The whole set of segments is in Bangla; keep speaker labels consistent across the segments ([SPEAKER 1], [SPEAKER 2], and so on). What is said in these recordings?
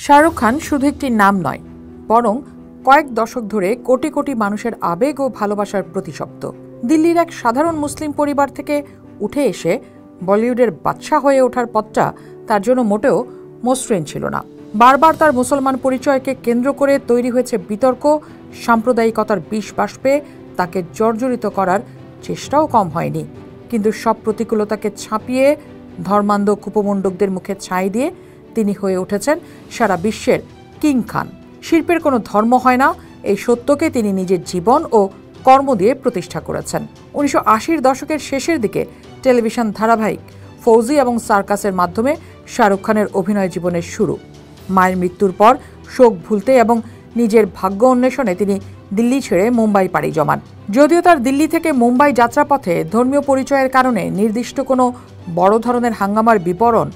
[SPEAKER 1] শাহরুখ খান শুধু একটি নাম নয়, বরং কয়েক দশক ধরে কোটি কোটি মানুষের আবেগ ও ভালোবাসার প্রতিশব্দ। দিল্লির এক সাধারণ মুসলিম পরিবার থেকে উঠে এসে বলিউডের বাদশা হয়ে ওঠার পথটা তার জন্য মোটেও মসৃণ ছিল না। বারবার তার মুসলমান পরিচয়কে কেন্দ্র করে তৈরি হয়েছে বিতর্ক, সাম্প্রদায়িকতার বিষ বাষ্পে তাকে জর্জরিত করার চেষ্টাও কম হয়নি। কিন্তু সব প্রতিকূলতাকে ছাপিয়ে ধর্মান্ধ কুপমণ্ডকদের মুখে ছাই দিয়ে তিনি হয়ে উঠেছেন সারা বিশ্বের কিং খান। শিল্পের কোনো ধর্ম হয় না, এই সত্যকে তিনি নিজের জীবন ও কর্ম দিয়ে প্রতিষ্ঠা করেছেন। 1980-র দশকের শেষের দিকে টেলিভিশন ধারাবাহিক ফৌজি এবং সার্কাসের মাধ্যমে শাহরুখ খানের অভিনয় জীবনের শুরু। মায়ের মৃত্যুর পর শোক ভুলতে এবং নিজের ভাগ্য অন্বেষণে তিনি দিল্লি ছেড়ে মুম্বাই পাড়ি জমান। যদিও তার দিল্লি থেকে মুম্বাই যাত্রাপথে ধর্মীয় পরিচয়ের কারণে নির্দিষ্ট কোনো বড় ধরনের হাঙ্গামার বিবরণ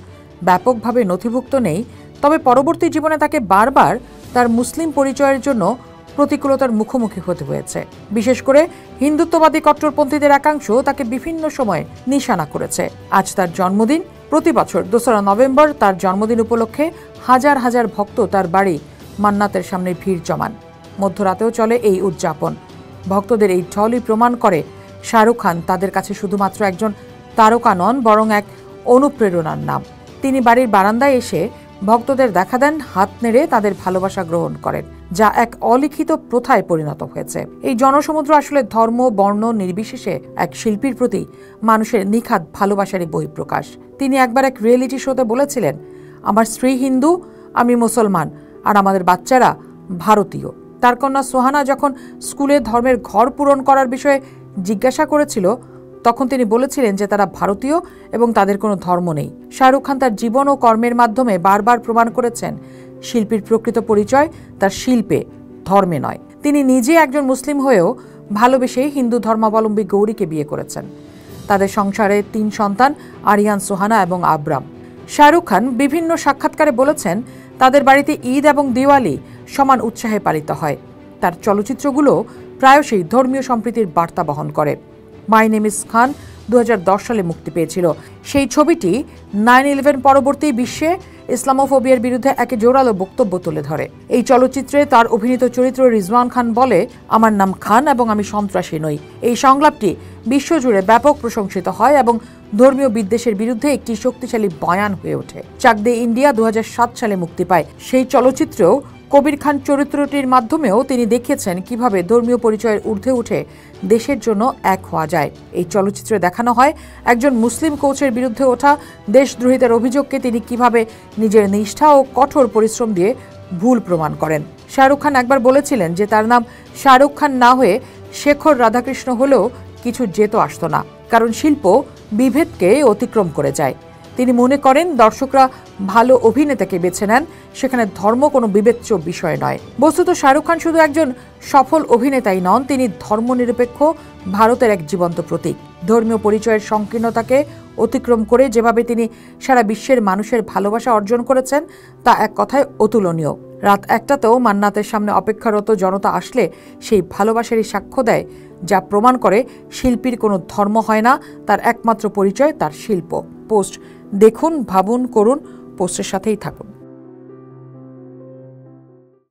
[SPEAKER 1] ব্যাপকভাবে নথিভুক্ত নেই, তবে পরবর্তী জীবনে তাকে বারবার তার মুসলিম পরিচয়ের জন্য প্রতিকূলতার মুখোমুখি হতে হয়েছে। বিশেষ করে হিন্দুত্ববাদী কট্টরপন্থীদের একাংশ তাকে বিভিন্ন সময় নিশানা করেছে। আজ তার জন্মদিন। প্রতি বছর 2রা নভেম্বর তার জন্মদিন উপলক্ষে হাজার হাজার ভক্ত তার বাড়ি মান্নাতের সামনে ভিড় জমান। মধ্যরাতেও চলে এই উদযাপন। ভক্তদের এই ঢলই প্রমাণ করে শাহরুখ খান তাদের কাছে শুধুমাত্র একজন তারকা নন, বরং এক অনুপ্রেরণার নাম। তিনি বাড়ির বারান্দায় এসে ভক্তদের দেখা দেন, হাত নেড়ে তাদের ভালোবাসা গ্রহণ করেন, যা এক অলিখিত প্রথায় পরিণত হয়েছে। এই জনসমুদ্র আসলে ধর্ম বর্ণ নির্বিশেষে এক শিল্পীর প্রতি মানুষের নিখাদ ভালোবাসারই বহিঃপ্রকাশ। তিনি একবার এক রিয়েলিটি শোতে বলেছিলেন, আমার স্ত্রী হিন্দু, আমি মুসলমান, আর আমাদের বাচ্চারা ভারতীয়। তার কন্যা সোহানা যখন স্কুলে ধর্মের ঘর পূরণ করার বিষয়ে জিজ্ঞাসা করেছিল, তখন তিনি বলেছিলেন যে তারা ভারতীয় এবং তাদের কোনো ধর্ম নেই। শাহরুখ খান তার জীবন ও কর্মের মাধ্যমে বারবার প্রমাণ করেছেন শিল্পীর প্রকৃত পরিচয় তার শিল্পে, ধর্মে নয়। তিনি নিজে একজন মুসলিম হয়েও ভালোবেসে হিন্দু ধর্মাবলম্বী গৌরীকে বিয়ে করেছেন। তাদের সংসারে 3 সন্তান, আরিয়ান, সোহানা এবং আব্রাম। শাহরুখ খান বিভিন্ন সাক্ষাৎকারে বলেছেন, তাদের বাড়িতে ঈদ এবং দিওয়ালি সমান উৎসাহে পালিত হয়। তার চলচ্চিত্রগুলো প্রায়শই ধর্মীয় সম্প্রীতির বার্তা বহন করে। মাই নেম ইজ খান 2010 সালে মুক্তি পেয়েছিল। সেই ছবিটি 9/11 পরবর্তী বিশ্বে ইসলামোফোবিয়ার বিরুদ্ধে এক জোরালো বক্তব্য তুলে ধরে। এই চলচ্চিত্রে তার অভিনীত চরিত্র রিজওয়ান খান বলে, আমার নাম খান এবং আমি সন্ত্রাসী নই। এই সংলাপটি বিশ্বজুড়ে ব্যাপক প্রশংসিত হয় এবং ধর্মীয় বিদ্বেষের বিরুদ্ধে একটি শক্তিশালী বয়ান হয়ে ওঠে। চাক দে ইন্ডিয়া 2007 সালে মুক্তি পায়। সেই চলচ্চিত্রেও কবির খান চরিত্রটির মাধ্যমেও তিনি দেখিয়েছেন কিভাবে ধর্মীয় পরিচয়ের ঊর্ধ্বে উঠে দেশের জন্য এক হওয়া যায়। এই চলচ্চিত্রে দেখানো হয় একজন মুসলিম কোচের বিরুদ্ধে ওঠা দেশদ্রোহিতার অভিযোগকে তিনি কিভাবে নিজের নিষ্ঠা ও কঠোর পরিশ্রম দিয়ে ভুল প্রমাণ করেন। শাহরুখ খান একবার বলেছিলেন যে তার নাম শাহরুখ খান না হয়ে শেখর রাধাকৃষ্ণ হলেও কিছু যেত আসতো না, কারণ শিল্প বিভেদকে অতিক্রম করে যায়। তিনি মনে করেন দর্শকরা ভালো অভিনেতাকে বেছে নেন, সেখানে ধর্ম কোনো বিবেচ্য বিষয় নয়। বস্তুত শাহরুখ খান শুধু একজন সফল অভিনেতাই নন, তিনি ধর্মনিরপেক্ষ ভারতের এক জীবন্ত প্রতীক। ধর্মীয় পরিচয়ের সংকীর্ণতাকে অতিক্রম করে যেভাবে তিনি সারা বিশ্বের মানুষের ভালোবাসা অর্জন করেছেন, তা এক কথায় অতুলনীয়। রাত 1টাতেও মান্নাতের সামনে অপেক্ষারত জনতা আসলে সেই ভালোবাসারই সাক্ষ্য দেয়, যা প্রমাণ করে শিল্পীর কোনো ধর্ম হয় না, তার একমাত্র পরিচয় তার শিল্প। পোস্ট দেখুন, ভাবুন, করুন, পোস্টের সাথেই থাকুন।